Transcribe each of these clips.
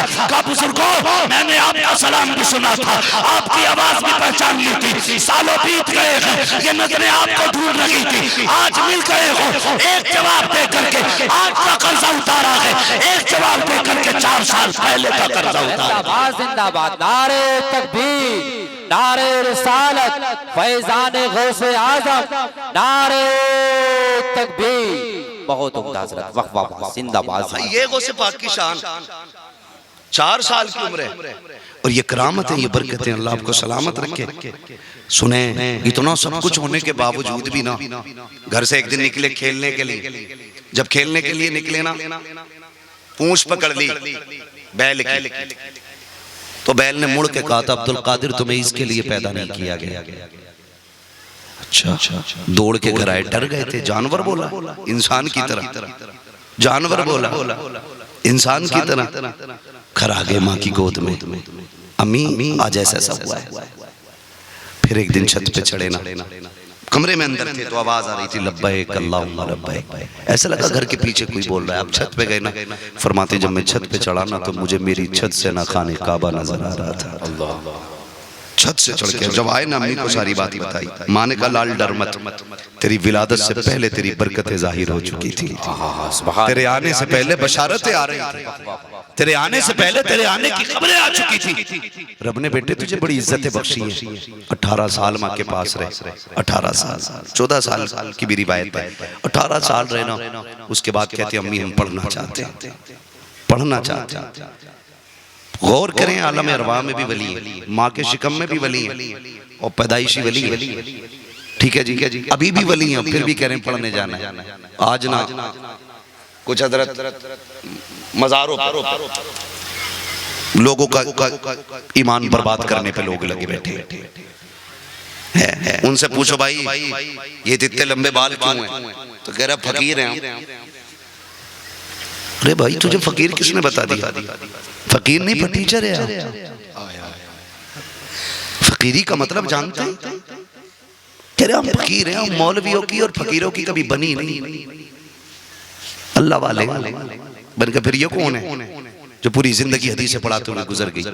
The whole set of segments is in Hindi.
था। कहा बुजुर्गों, मैंने आपका सलाम भी सुना था, आपकी आवाज भी पहचान ली थी। सालों बीत गए हैं, ये नजरें आपको ढूंढ रही थी, आज मिल गए हो। एक जवाब दे करके आज का कर्जा उतारा है, एक जवाब दे करके 4 साल पहले का कर्जा उतारा। जिंदाबाद, नारे तकबीर, नारे रिसालत, फैजान गौसे आजम, नारे तकबीर। बहुत उम्दा हज़रत, वाह वाह वाह, जिंदाबाद। ये गौसे पाक की शान, 4 साल की उम्र है और ये करामत है, ये बरकत है। अल्लाह आपको सलामत रखे। सुने, इतना सब कुछ होने के बावजूद भी ना, घर से एक दिन निकले खेलने के लिए। जब खेलने के लिए निकले ना, पूंछ पकड़ ली बैल की, तो बैल ने मुड़ के कहा था, अब्दुल कादिर तुम्हें इसके लिए पैदा नहीं किया गया। अच्छा, दौड़ के घर आए, डर गए थे। जानवर बोला, इंसान की तरह। जानवर बोला, इंसान की तरह। घर आ गए माँ की गोद में, अम्मी आज ऐसा ऐसा हुआ है। फिर एक दिन छत पे चढ़े ना, कमरे में अंदर थे तो आवाज आ रही थी, लब्बैक अल्लाहुम्मा लब्बैक। ऐसा लगा घर के पीछे कोई बोल रहा है। अब छत पे गए ना, फरमाते जब मैं छत पे चढ़ा ना, तो मुझे मेरी छत से ना खाने काबा नजर आ रहा था। अल्लाह, छत से चढ़ के जब आए ना, अम्मी को सारी बात बताई। माँ ने कहा, लाल डर मत, तेरी विलादत से पहले तेरी बरकतें जाहिर हो चुकी थी। तेरे आने से पहले बशारतें आ रही थी, तेरे आने से पहले तेरे आने की खबरें आ चुकी थी। रब ने बेटे तुझे बड़ी इज्जतें बख्शी हैं। 18 साल माँ के पास रहे, 18 साल, 14 साल की भी रिवायत है, 18 साल रहे ना। उसके बाद कहते अम्मी हम पढ़ना चाहते हैं, पढ़ना चाहते हैं। गौर करें, आलम अरवाह में भी वली है, माँ के शिकम में भी वली है और पैदाइशी वली है। ठीक है जी, अभी भी वली है, फिर भी कह रहे हैं पढ़ने जाना है। आज ना कुछ हजरत मज़ारों लोगों का ईमान बर्बाद करने पे लोग लगे बैठे हैं। उनसे पूछो भाई ये इतने लंबे बाल क्यों हैं, तो कह रहा फकीर हैं। अरे भाई तुझे फकीर किसने बता दिया? फकीर नहीं टीचर है। फकीरी का मतलब जानते हैं? कह रहे हम फकीर हैं, हम मौलवियों की और फकीरों की कभी बनी नहीं, अल्लाह वाले बनकर। फिर ये कौन है जो पूरी जिंदगी हदीस पढ़ाते हुए गुजर गई,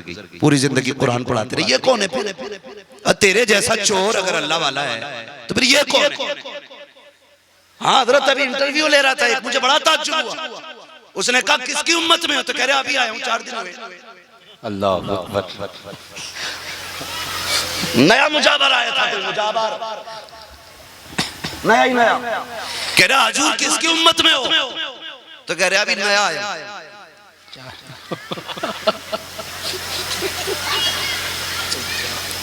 पूरी जिंदगी कुरान पढ़ाते रहे? ये कौन है फिर? तेरे जैसा चोर अगर अल्लाह वाला है तो फिर ये कौन है? हाँ हजरत अभी इंटरव्यू ले रहा था एक, मुझे बड़ा ताज्जुब हुआ। उसने कहा किसकी उम्मत में हो, तो कह रहे अभी आया हूँ 4 दिन हुए। अल्लाह अकबर। नया मुजाबर आया था, कोई मुजाबर नया ही नया। कह रहा हजूर किसकी उम्मत में हो, तो कह रहे अभी नया आया।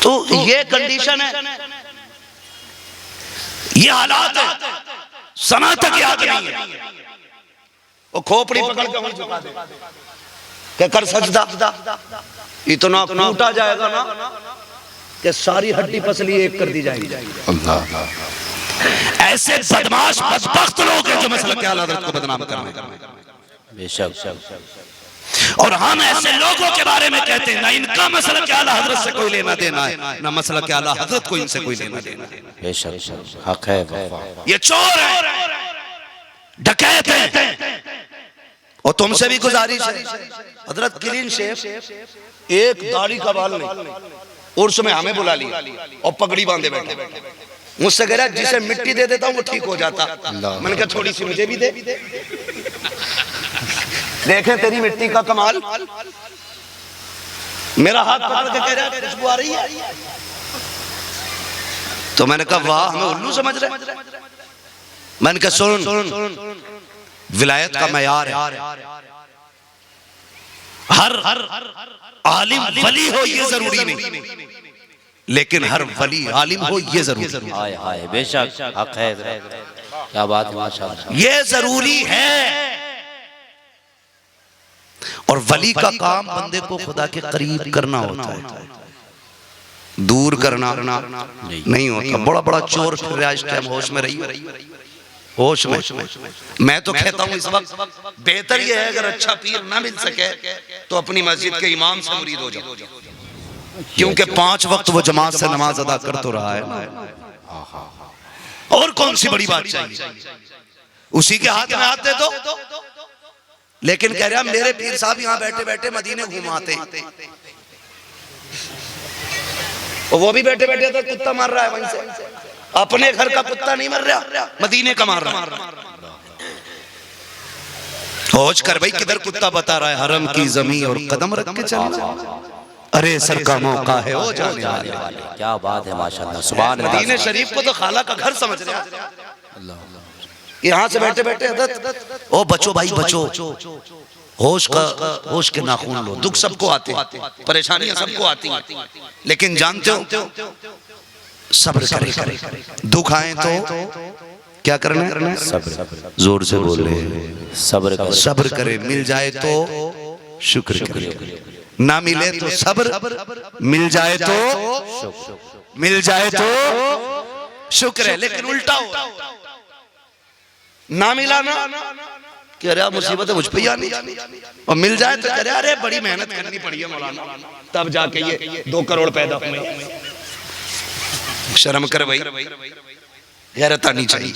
तो ये कंडीशन है, ये हालात है, सना तक याद नहीं है। वो खोपड़ी पकड़ के वहीं झुका दे, क्या कर सजदा, इतना टूटा जाएगा ना कि सारी हड्डी पसली एक कर दी जाएगी। अल्लाह, ऐसे बदमाश बदबख्त लोग हैं जो मसला के आला हज़रत को बदनाम कर रहे हैं। बेशक, और हम ऐसे लोगों के बारे में कहते हैं ना इनका मसला के आला हज़रत से कोई लेना देना है, ना मसला के आला हज़रत को इनसे कोई लेना देना है। बेशक हक है, ये चोर है, डकैत है। और तुमसे भी गुजारिश है हजरत क्लीन शेव, एक दाढ़ी का बाल नहीं, उर्स में हमें बुला लिया और पगड़ी बांधे बैठे। मुझसे कह रहा जिसे मिट्टी दे देता हूँ वो ठीक हो जाता। मैंने कहा थोड़ी सी मुझे भी दे, देखें तेरी मिट्टी का कमाल। मेरा हाथ पकड़ के कह रहा है खुशबू आ रही है, तो मैंने कहा वाह हमें उल्लू समझ रहे। मैंने कहा सुन, विलायत का मयार है, हर आलिम वली हो ये जरूरी नहीं, लेकिन हर वली आलिम हो ये जरूरी। हाय हाय, बेशक हक है, क्या बात है, माशाअल्लाह, ये जरूरी है। और वली का काम बंदे को खुदा के करीब करना होता है, दूर करना नहीं होता। बड़ा बड़ा चोर फिर रहा है इस टाइम, होश में रहिए, होश में। मैं तो कहता हूँ इस वक्त बेहतर ये है अगर अच्छा पीर ना मिल सके तो अपनी मस्जिद के इमाम से मुरीद हो जाओ, क्योंकि 5 वक्त वो जमात से नमाज अदा कर तो रहा है, और कौन सी बड़ी बात चाहिए? उसी के हाथ में हाथ दे दो, लेकिन कह रहा मेरे पीर साहब यहाँ बैठे बैठे मदीने घुमाते, और वो भी बैठे बैठे तो कुत्ता मार रहा है वहीं से, अपने घर का कुत्ता नहीं मर रहा, मदीने का मार रहा है। होश कर भाई, किधर कुत्ता बता रहा है, हरम की जमीन और कदम रख के चलना। अरे सर का मौका है ओ जाने वाले। क्या बात है माशाअल्लाह, सुभान अल्लाह। मदीने शरीफ को तो खाला का घर समझ रहे हैं। यहाँ से बैठे बैठे हजरत ओ बचो भाई बचो, होश के नाखून लो। दुख सबको आते, परेशानियां सबको आती, लेकिन जानते हो सब्र करे। दुख आए तो क्या करना है? सब्र। जोर से बोल रहे, सब्र करे। मिल जाए तो शुक्र करे, ना मिले तो सब्र, मिल जाए तो शुक्र है। लेकिन उल्टा हो, ना मिला ना कि अरे मुसीबत है मुझ पे आनी, और मिल जाए तो अरे अरे बड़ी मेहनत करनी पड़ी है मौलाना, तब जाके ये 2 करोड़ पैदा हुए। शर्म कर भाई, गैरत आनी चाहिए।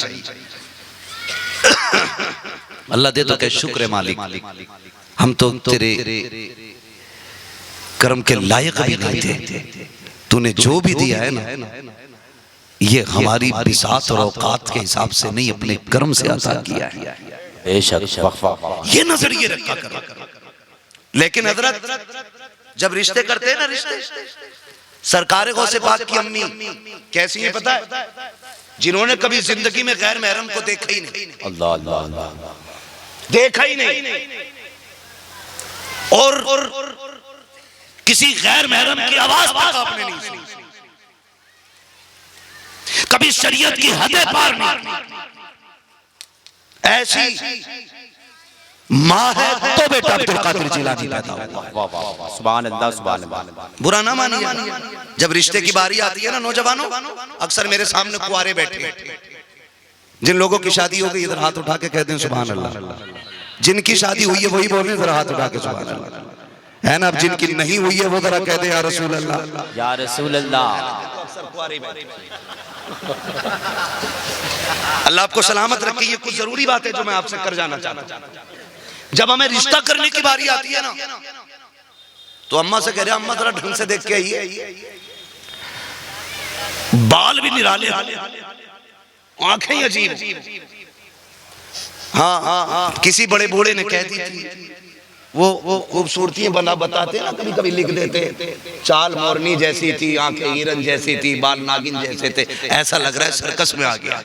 अल्लाह दे तो क्या शुक्र है मालिक, हम तो तेरे कर्म के लायक भी नहीं थे, तूने जो भी दिया है ना ये हमारी बिसात और औकात के हिसाब से नहीं, अपने कर्म से अता किया है। ये नजरिए रखा कर। लेकिन हजरत जब रिश्ते करते हैं ना, रिश्ते सरकार गौसे पाक की अम्मी कैसी है पता है? जिन्होंने कभी जिंदगी में गैर महरम को देखा ही नहीं, अल्लाह अल्लाह अल्लाह, देखा ही नहीं, और किसी गैर महरम की आवाज तक आपने नहीं सुनी, कभी शरीयत की हदें पार नहीं। ऐसी माँ है तो बेटा अब्दुल कादिर जिलानी पैदा हुआ। सुभान अल्लाह, सुभान अल्लाह। बुरा ना मानिए, जब रिश्ते की बारी आती है ना नौजवानों, अक्सर मेरे सामने कुंवारे बैठे, जिन लोगों की शादी हो गई इधर हाथ उठा के कहते हैं सुभान अल्लाह, जिनकी शादी हुई है वही बोले इधर हाथ उठा के सुभान अल्लाह, है ना। अब जिनकी नहीं हुई है वो जरा कहते हैं या रसूल अल्लाह, या रसूल अल्लाह। अल्लाह आपको सलामत रखे। ये कुछ जरूरी बात है जो मैं आपसे कर जाना चाहता हूं। जब हमें रिश्ता करने की बारी आती है ना, तो अम्मा से कह रहे अम्मा जरा ढंग से देख के आइए, बाल भी निराले, आंखें अजीब। हाँ, किसी बड़े बूढ़े ने कह दी थी, वो खूबसूरती बना बताते ना, कभी कभी लिख देते, चाल मोरनी जैसी थी, आंखें हिरन जैसी थी, बाल नागिन जैसे थे, ऐसा लग रहा है सर्कस में आ गया।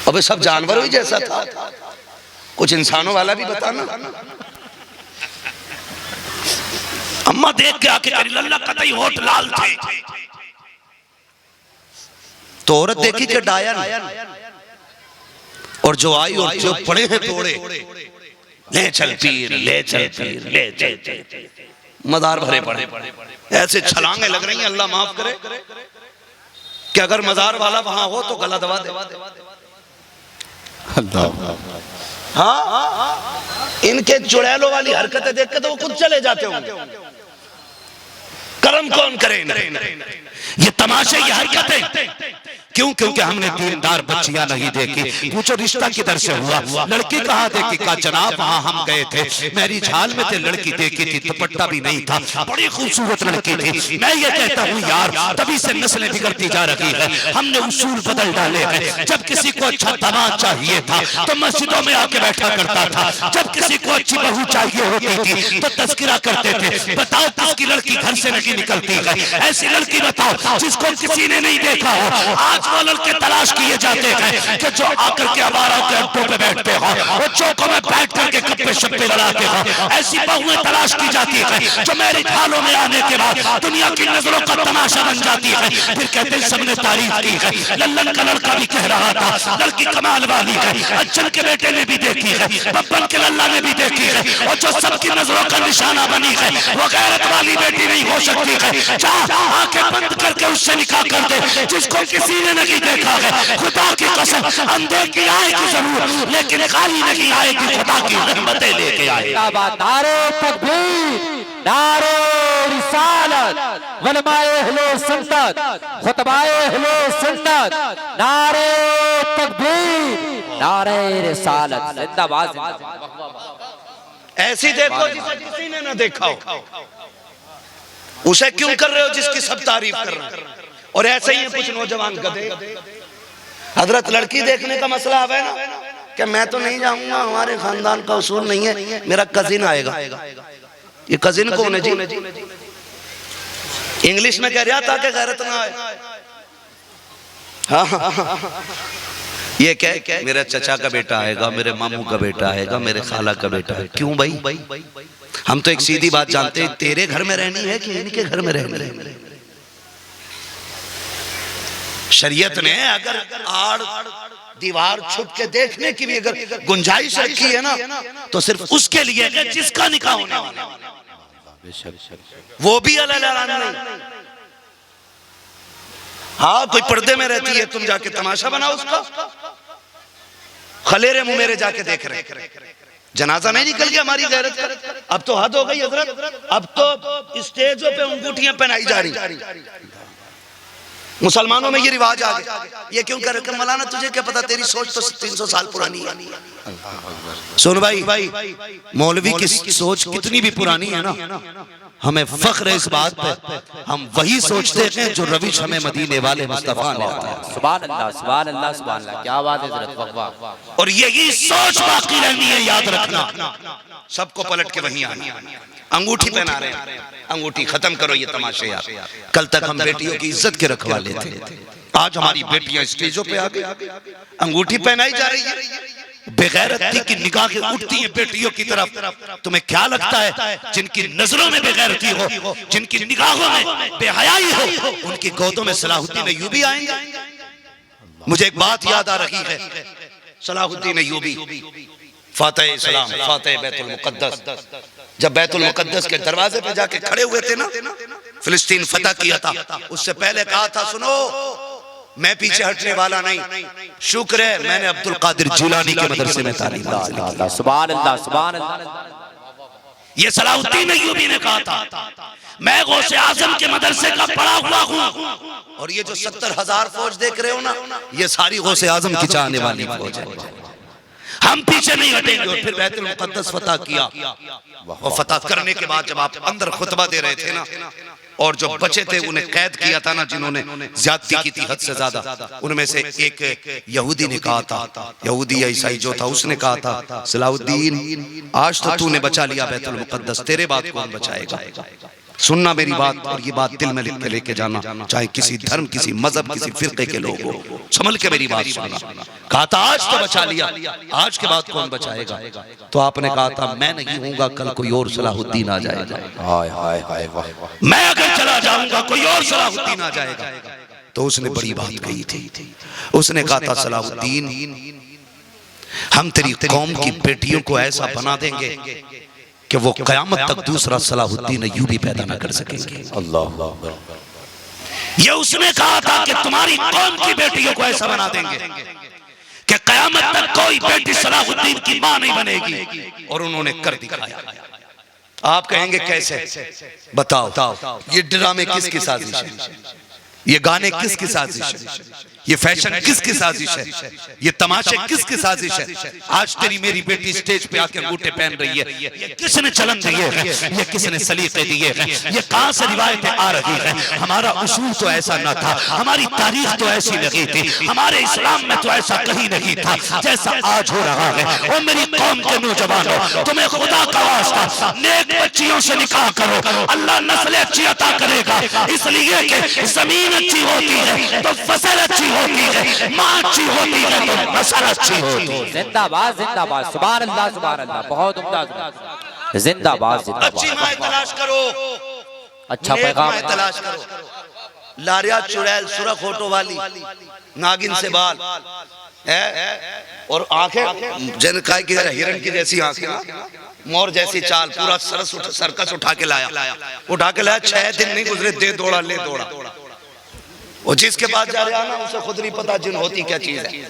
अबे सब जानवरों ही जैसा था, कुछ इंसानों वाला भी बताना। अम्मा देख के आके करी लल्ला कतई होठ लाल थे, तो औरत देखी कि डायन, और जो आई और जो पड़े हैं तोड़े, ले चल पीर, ले चल पीर, ले चल, मदार भरे पड़े, ऐसे छलांगे लग रही हैं। अल्लाह माफ करे कि अगर मजार वाला वहां हो तो गला दबा दे। हाँ, इनके चुड़ैलों वाली हरकतें देख के तो वो खुद चले जाते होंगे। कर्म कौन करे? ये तमाशे, ये हरकतें क्यों? क्योंकि हमने दीनदार बच्चियां नहीं देखी। पूछो रिश्ता किधर से हुआ? लड़की कहाँ देखी? का जनाब वहाँ हम गए थे, मेरी झाल में थे, लड़की देखी थी, दुपट्टा भी नहीं था, बड़ी खूबसूरत लड़की थी। मैं ये कहता हूँ यार, तभी से नस्लें बिगड़ती जा रही है। हमने उसूल बदल डाले हैं। जब किसी को अच्छा दामाद चाहिए था तो मस्जिदों में आके बैठा करता था, जब किसी को अच्छी बहू चाहिए होती थी तो तस्करा करते थे। बताओ किसकी लड़की घर से नहीं निकलती है? ऐसी लड़की बताओ जिसको किसी ने नहीं देखा हो। आज वो लड़के तलाश किए जाते हैं कि जो आकर के आवारा के अड्डों पे बैठते हो, वो चौकों में बैठ करके गप्पे शप्पे लड़ाते हो। ऐसी बहुएं तलाश की जाती है जो मेरी थालों में आने के बाद दुनिया की नजरों का तमाशा बन जाती है। फिर कहते हैं सबने तारीफ की है। लल्लन का लड़का भी कह रहा था लड़की कमाल वाली है, अच्छन के बेटे ने भी देखी है, बब्बन के लल्ला ने भी देखी है, और जो सबकी नजरों का निशाना बनी है वो गैरत वाली बेटी नहीं हो सकती है। जा आंखें बंद करके उससे निकाह कर दे जिसको किसी ने नहीं देखा है। खुदा की कसम, अंधे की आएगी जरूर, लेकिन खाली नहीं आएगी, खुदा की रहमतें लेके आएगी। नारे तकबीर, नारे रिसालत, वलमाए अहले सुन्नत, खुतबाए अहले सुन्नत, नारे तकबीर, नारे रिसालत, जिंदाबाद ऐसी देखो जिसे किसी ने ना देखा हो, उसे क्यों कर रहे हो जिसकी सब तारीफ कर रहे हैं। और ऐसे ही कुछ नौजवान गधे, हजरत लड़की देखने का मसला है ना कि मैं तो नहीं जाऊंगा, हमारे खानदान का उसूल नहीं है, मेरा कजिन आएगा। ये कजिन कौन है जी? इंग्लिश में कह रहा था कि गैरत ना आए। हाँ, ये क्या मेरा चचा का बेटा आएगा, मेरे मामू का बेटा आएगा, मेरे खाला का बेटा है। क्यों भाई? हम तो एक सीधी बात जानते हैं, तेरे घर में रहनी है कि इनके घर में रहनी है। शरीयत ने अगर आड़ दीवार छुप के देखने की भी अगर गुंजाइश रखी है ना, तो सिर्फ उसके लिए है जिसका निकाह होने वाला, वो भी अल्लाह नहीं। हाँ, कोई पर्दे में रहती है, तुम जाके तमाशा बनाओ उसका, खलेरे मुंह मेरे जाके देख रहे, जनाजा नहीं निकल गया हमारी गैरत का। अब तो हद हो गई हजरत, अब तो स्टेजों पे अंगूठियां पहनाई जा रही। मुसलमानों में ये रिवाज आ गया। ये क्यों कर रहे? मौलाना तुझे क्या पता, तेरी सोच तो 300 साल पुरानी है। सुन भाई, मौलवी की सोच कितनी भी पुरानी है ना, हमें फख्र है इस बात पे, हम वही सोचते हैं जो रविश हमें मदीने वाले मुस्तफा ने आता है। सुभान अल्लाह, सुभान अल्लाह, सुभान अल्लाह, क्या बात है हज़रत, वाह वाह। और यही सोच बाकी रहनी है, याद रखना। सबको पलट के वहीं आना। अंगूठी पहना रहे हैं, अंगूठी खत्म करो ये तमाशे यार। कल तक हम बेटियों की इज्जत के रखवाले थे, आज हमारी बेटियां स्टेजों पे आ गई, अंगूठी पहनाई जा रही है। बेगैरती की निगाह के उठती है बेटियों की तरफ। तुम्हें क्या लगता है जिनकी नजरों में बेगैरती हो, जिनकी निगाहों में बेहयाई हो, उनकी गोदों में सलाहुद्दीन अय्यूबी आएंगे? मुझे एक बात याद आ रही है, सलाहुद्दीन अय्यूबी फातह इस्लाम, फातह बैतुल मुक़द्दस, जब बैतुल मुक़द्दस के दरवाजे पे जाके खड़े हुए थे ना, फिलिस्तीन फतह किया था, उससे पहले कहा था, सुनो मैं पीछे हटने वाला नहीं। शुक्र है मैंने अब्दुल कादिर जिलानी के मदरसे में तालीम हासिल की। सुभान अल्लाह, सुभान अल्लाह। ये सलाहुद्दीन अय्यूबी ने कहा था, मैं गौसे आजम के मदरसे का पढ़ा हुआ हूँ। और ये जो 70,000 फौज देख रहे हो ना, ये सारी गौसे आजम की चाहने वाली फौज है, हम पीछे नहीं हटेंगे। और फिर बैतुल मुक़द्दस फतह किया। और फतह करने के बाद जब आप अंदर खुतबा दे रहे थे ना, और जो बचे थे उन्हें कैद किया था ना, जिन्होंने ज्यादती की थी हद से ज्यादा, उनमें से एक यहूदी ने कहा था, यहूदी या ईसाई जो था, उसने कहा था, सलाहुद्दीन आज तो तूने बचा लिया बैतुल मुक़द्दस, तेरे बाद कौन बचाएगा? सुनना मेरी बात, और ये बात दिल में लिख के लेके जाना, चाहे किसी धर्म, किसी मजहब, किसी फिरके के लोग हो, संभल के मेरी बात सुनना। कहा था आज तो बचा लिया, आज के बाद कौन बचाएगा? तो आपने कहा था मैं नहीं हूँगा, कल कोई और सलाहुद्दीन आ जाएगा। हाय हाय हाय, वाह वाह। मैं अगर चला जाऊंगा कोई और सलाहुद्दीन आ जाएगा। तो उसने बड़ी बात कही थी, उसने कहा था, सलाहुद्दीन हम तेरी कौम की बेटियों को ऐसा बना देंगे कि वो कयामत तक दूसरा सलाहुद्दीन अय्यूबी पैदा न कर सकेंगे। अल्लाह, ये उसने कहा था कि तुम्हारी कौम की बेटियों को ऐसा बना देंगे कि कयामत तक कोई बेटी सलाहुद्दीन की मां नहीं बनेगी। और उन्होंने कर दिखाया। आप कहेंगे कैसे? बताओ, ये ड्रामे किसकी साजिश है? ये गाने किसकी साजिश है? ये फैशन किसकी साजिश है? ये तमाशे किसकी साजिश है? आज तेरी मेरी बेटी स्टेज पे आके अंगूठे पहन रही है, ये किसने चलन दिए हैं? ये किसने सलीके दिए हैं? ये कहां से रिवायतें आ रही हैं? हमारा उसूल तो ऐसा ना था, हमारी तारीख तो ऐसी नहीं थी, हमारे इस्लाम में तो ऐसा कहीं नहीं था जैसा आज हो रहा है। और मेरी कौम के नौजवानों, तुम्हें खुदा का वास्ता नेक बच्चियों से निकाह करो, अल्लाह नस्लें अच्छी अता करेगा। इसलिए कि जमीन अच्छी होती है तो फसल अच्छी होती है, माँ अच्छी होती है तो नस्ल अच्छी होती है। जिंदाबाद, जिंदाबाद, सुभान अल्लाह, सुभान अल्लाह, बहुत उम्दा, जिंदाबाद, जिंदाबाद। अच्छी माँ तलाश करो, अच्छा पैगाम तलाश करो, लारिया चुड़ैल सुरख होठों वाली, नागिन से बाल है और आंखें जन काय की हिरण की जैसी आंखें, मोर जैसी चाल, पूरा सर्कस उठा के लाया 6 दिन नहीं गुजरे, दे दौड़ा ले दौड़ा। वो जिसके पास जा रहा ना, उसे खुद नहीं पता जिन होती क्या चीज है।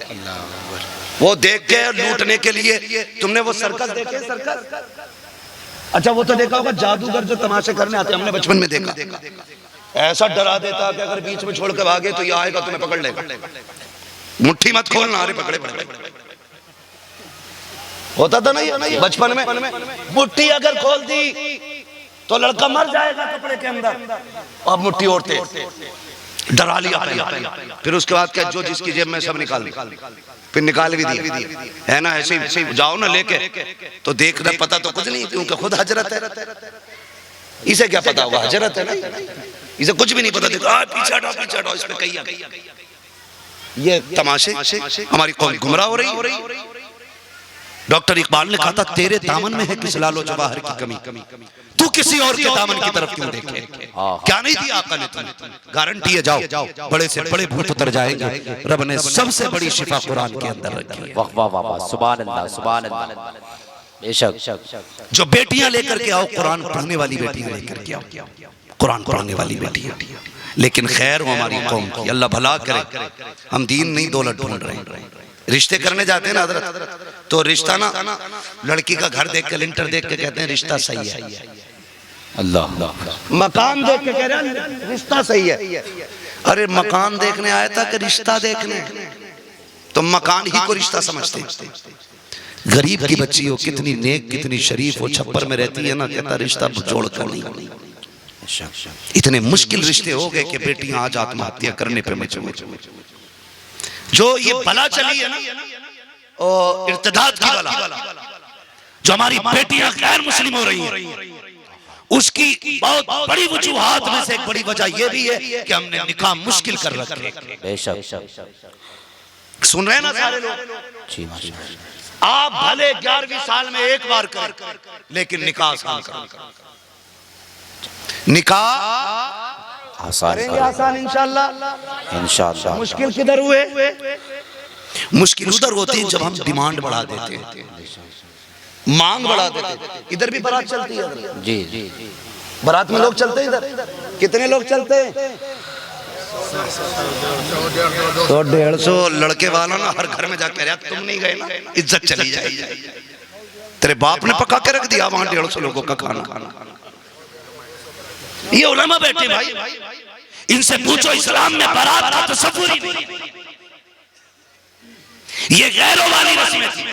वो देख के लूटने के लिए, तुमने वो सर्कस देखे? सर्कस, अच्छा वो तो देखा होगा, जादूगर जो तमाशे करने आते, हमने बचपन में देखा। ऐसा डरा देता कि अगर बीच में छोड़ के भागे तो ये आएगा तुम्हें पकड़ लेगा। मुट्ठी मत खोलना, अरे पकड़े पकड़े। होता था नहीं बचपन में, मुट्ठी अगर खोल दी तो लड़का मर जाएगा कपड़े के अंदर, और मुट्ठी ओढ़ते डरा लिया पहले, फिर उसके बाद क्या, जो जिसकी जेब में सब निकाल दी, फिर निकाल भी दिया, है ना। ऐसे ही जाओ ना लेके, तो देखना पता तो कुछ नहीं, क्योंकि खुद हजरत है, इसे क्या पता होगा, हजरत है ना, इसे कुछ भी नहीं पता। देखो पीछे हटाओ, इस पे कहिया, ये तमाशे, हमारी कौम गुमराह हो रही। डॉक्टर इकबाल ने कहा था, तेरे दामन में है किस लालो जवाहर की कमी, तू किसी और के दामन की तरफ क्यों देखे। क्या नहीं दिया आका ने तुम्हें, गारंटी है जाओ बड़े से बड़े भूत उतर जाएंगे। रब ने सबसे बड़ी शिफा कुरान के अंदर रखी है। वाह वाह वाह, सुभान अल्लाह सुभान अल्लाह। बेशक जो बेटियां लेकर के आओ, कुरान पढ़ने वाली बेटियां लेकर के आओ, कुरान पढ़ने वाली बेटियां। लेकिन खैर हो हमारी कौम की, अल्लाह भला करे। हम दीन नहीं दौलत ढूंढ रहे हैं। रिश्ते करने जाते हैं ना हजरत, तो रिश्ता ना लड़की का घर देख के, लिंटर देख के कहते हैं रिश्ता सही है, अल्लाह मकान देख के कह रहे हैं रिश्ता सही है। अरे मकान देखने आया था कि रिश्ता देखने, तो मकान ही को रिश्ता समझते। गरीब की बच्ची हो, कितनी नेक कितनी शरीफ हो, छप्पर में रहती है ना, कहता रिश्ता जोड़ कर नहीं। इतने मुश्किल रिश्ते हो गए कि बेटियां आज आत्महत्या करने पे मजबूर। जो ये बला चली है ना, और इर्तिदाद की बला, जो हमारी बेटियां गैर मुस्लिम हो रही हैं, उसकी बहुत बड़ी वजूहात में से एक बड़ी वजह यह भी है कि हमने निकाह मुश्किल कर रखे। बेशक सुन रहे हैं ना सारे लोग, आप भले 11वीं साल में एक बार करें, लेकिन निकाह आसान करें। निकाह आसान इंशाअल्लाह। मुश्किल किधर हुए, मुश्किल उधर होती है जब हम डिमांड बढ़ा देते हैं, मांग बढ़ा देते हैं। इधर भी बारात चलती है जी जी, बारात में लोग चलते हैं, इधर कितने लोग चलते हैं, तो 150 लड़के वाला ना हर घर में जाके रहा, तुम नहीं गए ना इज्जत चली जाएगी। तेरे बाप ने पका के रख दिया वहां 150 लोगों का खाना। ये उलमा बैठे भाई, इनसे पूछो इस्लाम में बारात का तसव्वुर ही नहीं, ये गैरों वाली रस्में थी।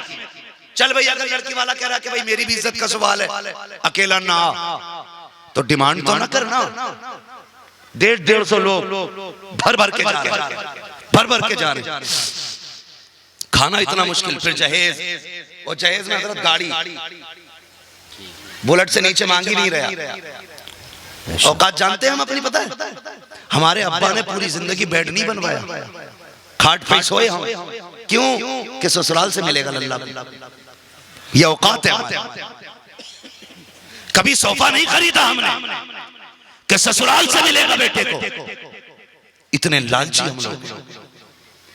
चल भाई, अगर लड़की वाला कह रहा है कि भाई मेरी भी इज्जत का सवाल है, अकेला ना तो डिमांड तो ना करना। 150 लोग भर भर के जा रहे, खाना इतना मुश्किल, फिर जहेज, और जहेज में हजरत गाड़ी बुलेट से नीचे मांगी नहीं रहा। औकात जानते हैं हम अपनी, पता है हमारे अब्बा ने पूरी जिंदगी बेड नहीं बनवाया, खाट पे सोए हम, क्यों कि ससुराल से मिलेगा लल्ला। ये औकात है। कभी सोफा नहीं खरीदा हमने कि ससुराल से मिलेगा बेटे को। इतने लालची हम लोग।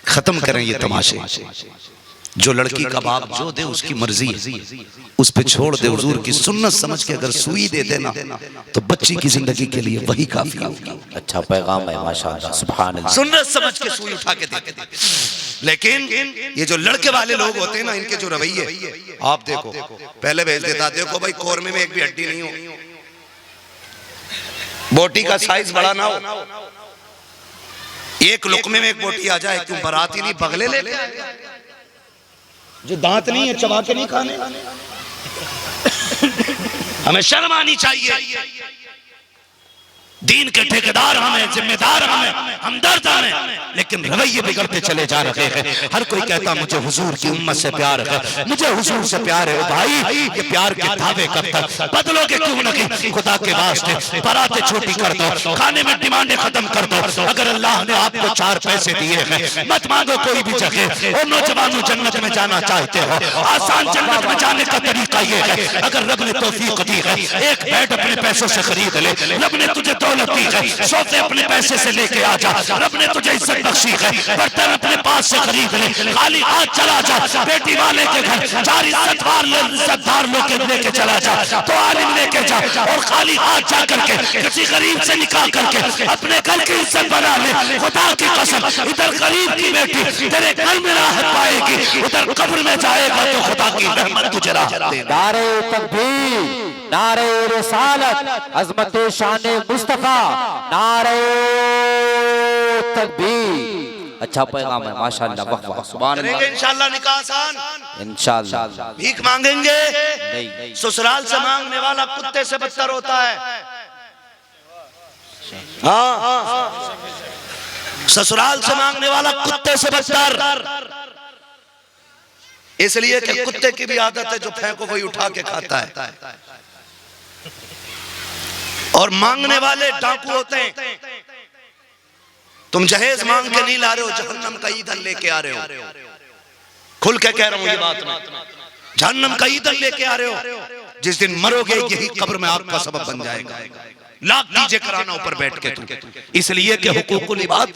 खत्म करें ये तमाशे। जो लड़की का बाप जो दे उसकी मर्जी है, उस पे छोड़ दे। हुजूर की सुन्नत समझ के अगर सुई दे देना तो बच्ची की जिंदगी के लिए वही काफी होगी। अच्छा पैगाम है माशाअल्लाह, सुभान अल्लाह। सुन्नत समझ के सुई उठा के दे। लेकिन ये जो लड़के वाले लोग होते हैं ना, इनके जो रवैये आप देखो, पहले भेज देता, देखो भाई कोरमे में एक भी हड्डी नहीं हो, बोटी का साइज बड़ा ना हो, एक लुकमे में एक बोटी आ जाए, क्यों बाराती नहीं बगले लेके, जो दांत नहीं है चबा के नहीं खाने। हमें शर्म आनी चाहिए। दीन के ठेकेदार हमें, जिम्मेदार हमें, हमदर्द हमें, लेकिन रवैये बिगड़ते चले जा रहे हैं। हर कोई कहता मुझे हुजूर की उम्मत से प्यार है, मुझे हुजूर से प्यार है। भाई ये प्यार के दावे कब तक बदलोगे? क्यों नहीं? खुदा के वास्ते बारातें छोटी कर दो, खाने में डिमांडें खत्म कर दो। अगर अल्लाह ने आपको 4 पैसे दिए हैं, मत मांगो कोई भी जगह। और नौजवानों, जन्नत में जाना चाहते हो, आसान जन्नत में जाने का तरीका ये है, अगर रब ने तौफीक दी है, एक बेड अपने पैसों से खरीद ले। रब ने तुझे दौलत दी है, सोफे अपने पैसे से लेके आ जा। रब ने तुझे इज्जत बख्शी है, बर्तन अपने पास से खरीद ले। खाली हाथ चला जा, बेटी वाले के घर 4 इज्जतदार लोग लेके चला जा, तो आलिम लेके जा, और खाली हाथ जा करके किसी गरीब से निकाह करके अपने घर की इज्जत बना ले। खुदा की कसम, इधर गरीब की बेटी तेरे घर में राहत पाएगी, उधर कब्र में जाएगा तो खुदा की रहमत तुझे राहत देगी। नारे तकबीर, नारे रिसालत, अज़मत शान मुस्तफा, नारे तकबीर। अच्छा पैगाम है माशाअल्लाह। वाह वाह सुभान अल्लाह। करेंगे इंशाअल्लाह निकाह आसान, इंशाअल्लाह। भीख मांगेंगे नहीं ससुराल से मांगने वाला कुत्ते से बदतर होता है। हाँ, ससुराल से मांगने वाला कुत्ते से बदतर, इसलिए कि कुत्ते की भी आदत है जो फेंको वही उठा के खाता है, और मांगने वाले डाकू होते हैं। तुम जहेज मांग के नहीं ला रहे हो, जहन्नम का ईंधन लेके आ रहे हो। खुल के कह रहा हूं ये बात मैं, जहन्नम का ईंधन लेके आ रहे हो। जिस दिन मरोगे यही कब्र में आपका सबब बन जाएगा। लाख दीजिए कराना ऊपर बैठ के तुम, इसलिए कि हुकूकुल इबाद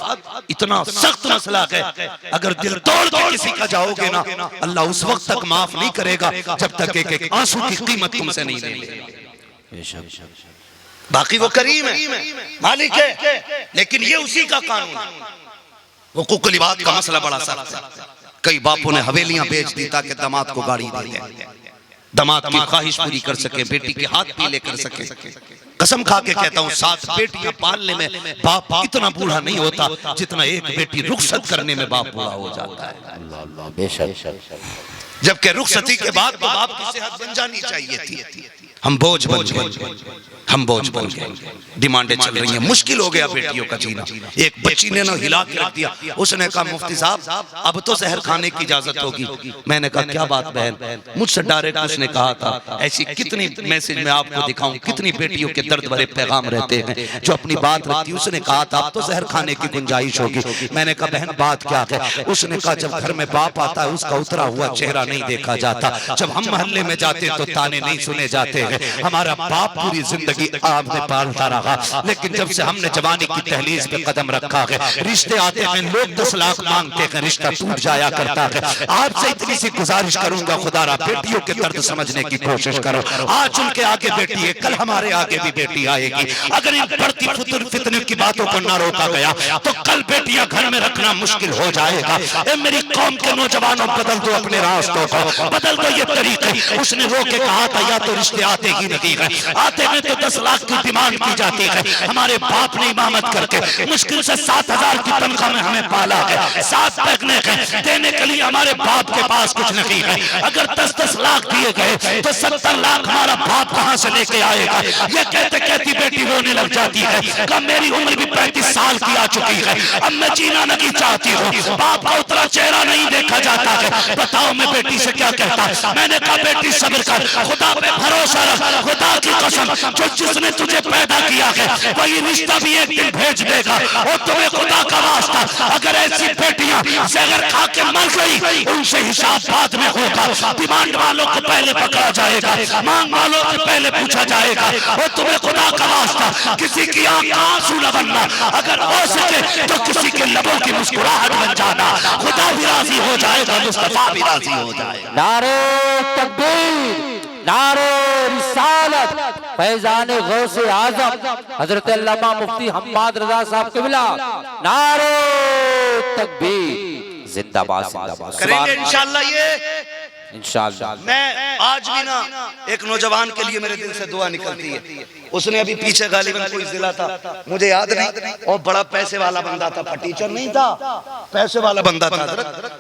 इतना सख्त मसला है। अगर दिल तोड़ के किसी का जाओगे ना, अल्लाह उस वक्त तक माफ नहीं करेगा जब तक एक आंसू की कीमत तुमसे नहीं लेगा। बाकी वो करीम है, मालिक है, लेकिन ये उसी का कानून है। हुकूकुल इबाद का मसला बड़ा सख्त है। कई बापों ने हवेलियां बेच दी ताकि दामाद को गाड़ी दे दे, दामाद की ख्वाहिश पूरी कर सके, बेटी के हाथ पीले कर सके। कसम खा के कहता हूँ 7 बेटियां पालने में बाप इतना बूढ़ा नहीं होता जितना एक बेटी रुखसत करने में बाप बूढ़ा हो जाता है। बेशक, जबकि रुखसती के बाद तो बाप की सेहत बन जानी चाहिए थी। हम बोझ बन गए, हम बोझ बन गए। डिमांडें चल रही हैं, मुश्किल हो गया बेटियों का जीना। एक बच्ची ने ना हिला के रख दिया, उसने कहा मुफ्ती साहब अब तो जहर खाने की इजाजत होगी। मैंने कहा क्या बात बहन, मुझसे डायरेक्ट उसने कहा था। ऐसी कितनी मैसेज मैं आपको दिखाऊं, कितनी बेटियों के दर्द भरे पैगाम रहते हैं जो अपनी बात रखती। उसने कहा था अब तो जहर खाने की गुंजाइश होगी। मैंने कहा बहन बात क्या है? उसने कहा जब घर में बाप आता है उसका उतरा हुआ चेहरा नहीं देखा जाता, जब हम मोहल्ले में जाते तो ताने नहीं सुने जाते हैं। हमारा बाप पूरी जिंदगी आपने पालता रहा, लेकिन जब से हमने जवानी की दहलीज पे कदम रखा है, रिश्ते आते हैं, लोग 10 लाख मांगते हैं, रिश्ता टूट जाया करता है। आपसे इतनी सी गुजारिश करूंगा खुदारा बेटियों के दर्द समझने की कोशिश करो। आज उनके आगे बेटी है, कल हमारे आगे भी बेटी आएगी। अगर इन बढ़ती फितने की बातों को न रोका गया तो कल बेटियां घर में रखना मुश्किल हो जाएगा। मेरी कौम के नौजवानों बदल दो अपने रास्तों को, बदल दो ये तरीके। उसने रो के कहा था या तो रिश्ते आते ही नहीं है, आते हैं तो 10 लाख की डिमांड की जाती है। हमारे बाप ने इमामत करके मुश्किल से 7,000 की तनख्वाह में हमें पाला है। 7 पैगने हैं, देने के लिए हमारे बाप के पास कुछ नहीं है। अगर 10-10 लाख दिए गए तो 70 लाख हमारा बाप कहां से लेके आएगा? ये कहते कहती बेटी रोने लग जाती है, कब मेरी उम्र भी 35 साल की आ चुकी है, अब मैं जीना नहीं चाहती हूँ, बाप का उतना चेहरा नहीं देखा जाता है। बताओ मैं बेटी से क्या कहता? मैंने कहा बेटी सब्र कर, खुदा पे भरोसा रख, खुदा की कसम जो जिसने तुझे पैदा किया है वही रिश्ता भी एक दिन भेज देगा। और तुम्हें खुदा का वास्ता अगर ऐसी बेटियां जहर खा के मर गई उनसे हिसाब बाद में होगा। डिमांड वालों को पहले पकड़ा जाएगा, मांग वालों को पहले पूछा जाएगा। और तुम्हें खुदा का वास्ता किसी की आंख का आंसू न बनना, अगर हो सके तो किसी के लबों की मुस्कुराहट बन जाना। खुदा भी राजी हो जाएगा, मुस्तफा भी राजी हो जाएगा। नारे तकबीर, नारे रिसालत, फैजान गौसे आजम हजरत अल्लामा मुफ्ती हम्माद रजा साहब क़िबला, नारे तकबीर, जिंदाबाद जिंदाबाद। करेंगे इंशाअल्लाह ये इंशाअल्लाह। मैं आज भी ना एक नौजवान के लिए मेरे दिल से दुआ निकलती है। उसने अभी पीछे गालिबन कोई जिला था, मुझे याद नहीं, और बड़ा पैसे वाला बंदा था, टीचर नहीं था, पैसे वाला बंदा था।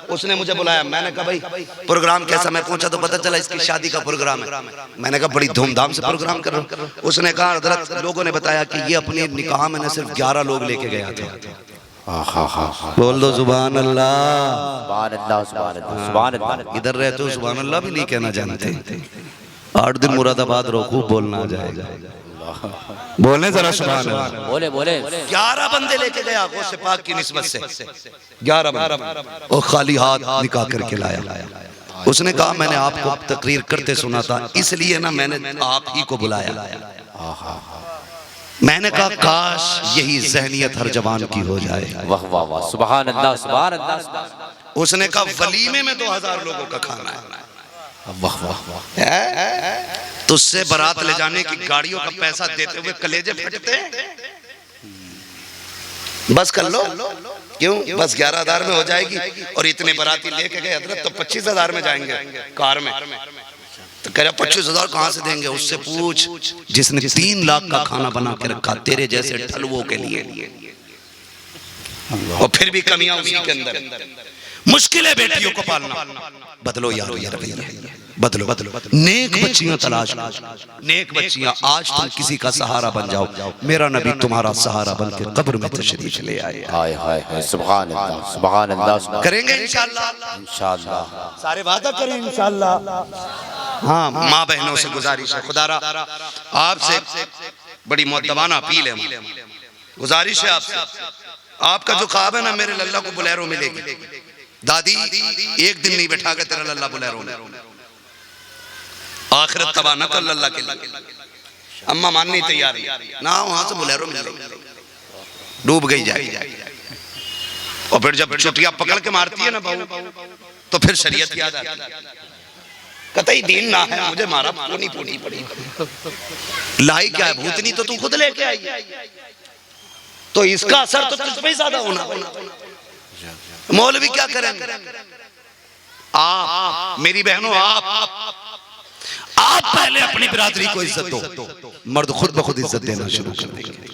उसने मुझे बुलाया, मैंने कहा भाई प्रोग्राम कैसा? मैं पहुंचा तो पता चला इसकी शादी का प्रोग्राम है। मैंने कहा बड़ी धूमधाम से प्रोग्राम कर रहा हूँ। उसने कहा हजरत लोगों ने बताया कि ये अपने निकाह में न सिर्फ 11 लोग लेके गया था। बोल दो सुभान अल्लाह, सुभान अल्लाह, सुभान अल्लाह, सुभान अल्लाह। इधर रहते हो सुभान अल्लाह भी नहीं कहना जानते। 8 दिन मुरादाबाद रोकू बोलना जाएगा, बोले जरा सुभान अल्लाह। बोले बोले। 11 बंदे लेके गया गौसे पाक की निस्बत से, 11 बंदे, और खाली हाथ निकाह करके लाया। उसने कहा मैंने आपको तकरीर करते सुना था, इसलिए ना मैंने आप ही को बुलाया। मैंने कहा काश यही जहनियत हर जवान की हो जाए। वाह वाह वाह, सुभान अल्लाह, सुभान अल्लाह। उसने कहा वलीमे में 2000 लोगों का खाना है। वाह वाह वाह। तुझसे बारात ले जाने की गाड़ियों का पैसा देते हुए कलेजे फटते हैं। बस कर लो, क्यों? बस 11,000 में हो जाएगी। और इतने बाराती लेके गए हजरत तो 25,000 में जाएंगे कार में। तो कह रहा 25,000 कहाँ से देंगे? उससे पूछ जिसने 3 लाख का खाना बना के रखा तेरे जैसे ठलवों के लिए। और फिर भी कमियां उसी के अंदर। मुश्किल है बेटियों को पालना, बदलो यार ये रवैया, बदलो बदलो। नेक बच्चियां तलाश, नेक बच्चियां। आज तुम किसी का सहारा बन जाओ, मेरा नबी तुम्हारा सहारा बन के कब्र में तशरीफ ले आए। हाय हाय हाय, सुभान अल्लाह सुभान अल्लाह। करेंगे इंशाअल्लाह, इंशाअल्लाह सारे वादा करें इंशाअल्लाह। हाँ, माँ बहनों से गुजारिश है, खुदारा आपसे बड़ी मुअद्दबाना अपील है, गुजारिश है आपसे, आपका जो ख्वाब है ना मेरे लल्ला को बोलेरो मिलेगी। दादी एक दिन नहीं बैठा के तेरा लल्ला बोलेरो में, आखिरत तबाह न कर लल्ला के लिए। अम्मा माननी तैयार ना, वहां से बोलेरो मिलेगी, डूब गई जाए। और फिर जब छुट्टियां पकड़ के मारती है ना बहू, तो फिर शरीयत याद आती है, कतई दीन ना है, मुझे मारा पूनी पूनी पड़ी। लाई क्या है, भूतनी तो तू खुद लेके आई, तो इसका असर तो तुझ पे ही ज्यादा होना। मौलवी क्या करेंगे? आप मेरी बहनों, आप पहले अपनी बिरादरी को इज्जत दो, मर्द खुद ब खुद इज्जत देना शुरू कर देंगे।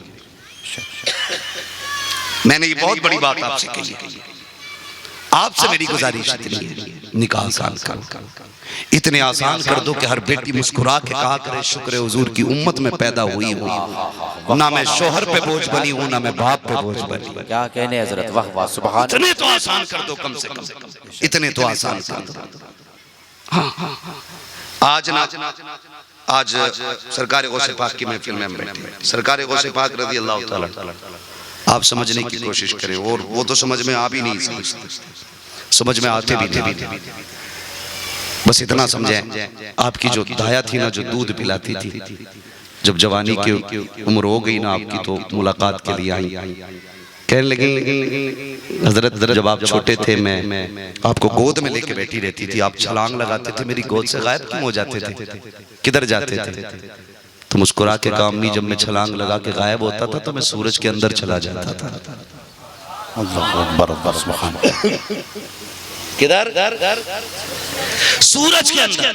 मैंने ये बहुत बड़ी बात आपसे कही है, आपसे मेरी गुजारिश इतनी है, निकाह आसान कर, इतने आसान कर दो कि हर बेटी मुस्कुरा के कहा करे शुक्र हुजूर की उम्मत में पैदा हुई हूँ, ना मैं शोहर पे बोझ बनी हूँ, ना मैं बाप पे बोझ बनी। क्या कहने हजरत, वाह वाह सुभान। इतने तो आसान कर दो, कम से कम इतने तो आसान कर दो। आज ना, आज सरकार गौसे पाक की महफिल में बैठे, सरकार गौसे पाक रज़ी अल्लाह ताला, आप समझने की कोशिश करें, और वो तो समझ में आ भी नहीं समझते, समझ में आते भी नहीं। बस इतना समझें, आपकी जो दाया थी ना, जो दूध पिलाती थी, जब जवानी की उम्र हो गई ना आपकी, तो मुलाकात के लिए आई, कहने लगी हजरत जब आप छोटे थे मैं आपको गोद में लेके बैठी रहती थी, आप छलांग लगाते थे, मेरी गोद से गायब क्यों हो जाते थे, किधर जाते थे? तो मुस्कुरा के कहा, अम्मी जब मैं छलांग लगा के गायब होता था तो मैं सूरज के अंदर चला जाता था। अल्लाह अकबर, किधर? सूरज के अंदर।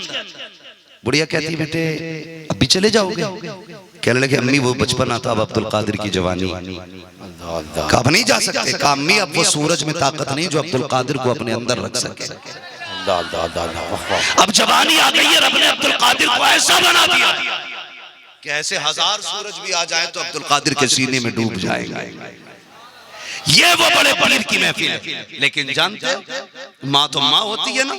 बुढ़िया कहती बेटे अभी चले जाओगे? कहने लगे अम्मी वो बचपन आता, अब अब्दुल कादिर की जवानी। कब नहीं जा सकते? कहा अम्मी अब वो सूरज में ताकत नहीं जो अब्दुल कादिर को अपने अंदर रख सके। अब जवानी आ गई है, रब ने अब्दुल कादिर को ऐसा बना दिया कि ऐसे हजार सूरज भी आ जाए तो अब्दुल कादिर के सीने में डूब जाएगा। ये वो बड़े पीर की महफिल है। लेकिन जानते हो माँ तो माँ होती है ना,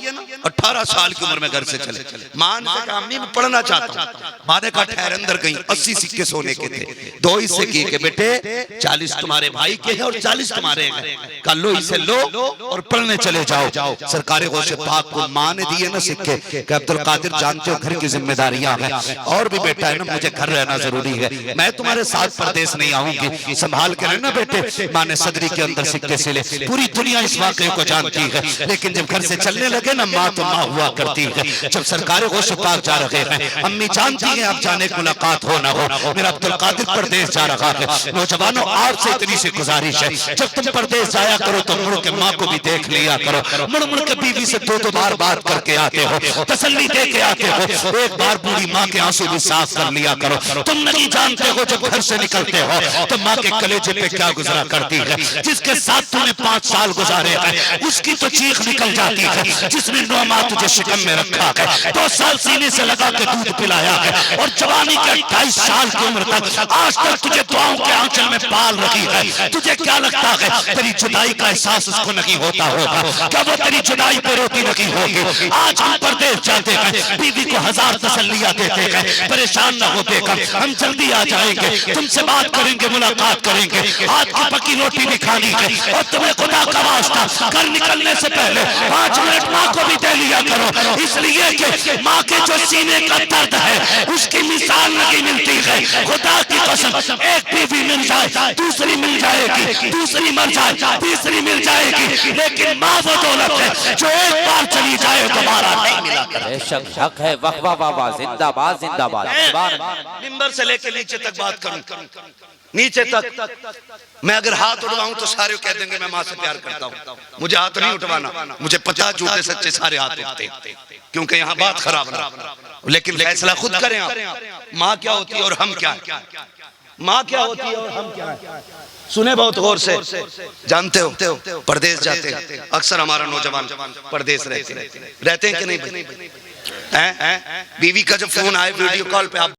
18 साल की उम्र में घर से चले, माँ ने कहा अम्मी मैं पढ़ना चाहता हूँ। माँ ने कहा ठहर अंदर कहीं 80 सिक्के सोने के थे, 2 हिस्से किए के बेटे 40 तुम्हारे भाई के हैं और 40 तुम्हारे हैं, कल लो इसे लो और पढ़ने चले जाओ। सरकार गौसे पाक को माँ ने दिए ना सिक्के कि अब्दुल कादिर जानते हो घर की जिम्मेदारियां हैं, और भी बेटा है ना मुझे घर रहना जरूरी है, मैं तुम्हारे साथ परदेश नहीं आऊंगी, संभाल के रहना बेटे। माँ ने सदरी के अंदर सिक्के सिले। पूरी दुनिया इस वाकये को जानती है, लेकिन जब घर से चलने लगे ना माँ तो माँ हुआ करती है। जब सरकार गौसे पाक जा रहे हैं, अम्मी जानती है आप जाने की मुलाकात हो ना हो, मेरा अब्दुल कादिर परदेश जा रहा है। नौजवानों आपसे इतनी सी गुजारिश है, जब तुम परदेश जाया करो तो मुड़ के माँ को भी देख लिया करो, मुड़ मुड़ के बीवी से 2-2 बार बात करके आते हो, तसल्ली दे के आते हो, एक बार बूढ़ी माँ के आंसू भी साफ कर लिया करो। तुम नहीं जानते हो जब घर से निकलते हो तो माँ के कलेजे पे क्या गुजरा करती है। जिसके साथ तूने 5 साल गुजारे हैं उसकी तो चीख निकल जाती है, जिसने 9 माह तुझे शिकम में रखा है, 2 साल सीने से लगा के दूध पिलाया है, और जवानी के 28 साल की उम्र तक आज तक तुझे दुआओं के आंचल में पाल रखी है। तुझे क्या लगता है तेरी जुदाई का एहसास उसको नहीं होता होगा? क्या वो तेरी जुदाई पे रोती नहीं होगी? आज हम परदेश जाते हैं, बीवी को 1000 तसल्लियां देते हैं, परेशान न हो देकर हम जल्दी आ जाएंगे, तुमसे बात करेंगे, मुलाकात करेंगे, हाथ की पकी रोटी भी खानी है, और तुम्हें खुदा का वास्ता घर निकलने से पहले 5 मिनट माँ को भी दे लिया करो, इसलिए कि माँ के जो सीने का दर्द है उसकी मिसाल नहीं मिलती है। खुदा की कसम एक बीवी मिल जाए, दूसरी मिल जाएगी, दूसरी मर जाए, तीसरी मिल जाएगी, लेकिन माँ वो दौलत है जो एक बार चली जाए दोबारा नहीं मिला करे। बेशक हक है, वाह वाह वाह वाह, जिंदाबाद जिंदाबाद। मिंबर से लेके नीचे तक बात करूं, नीचे तक मैं अगर हाथ उठवाऊं तो सारे कह देंगे मैं माँ से प्यार करता हूं। मुझे हाथ नहीं उठवाना, मुझे पता झूठे सच्चे सारे हाथ उठते, क्योंकि यहाँ बात खराब ना। लेकिन फैसला खुद करें आप, माँ क्या होती है और हम क्या, माँ क्या होती है और हम क्या है। सुने बहुत गौर से। जानते हो परदेश जाते हैं अक्सर हमारा नौजवान परदेश रहते हैं कि नहीं? हैं? बीवी का जब फोन आए वीडियो कॉल पे आप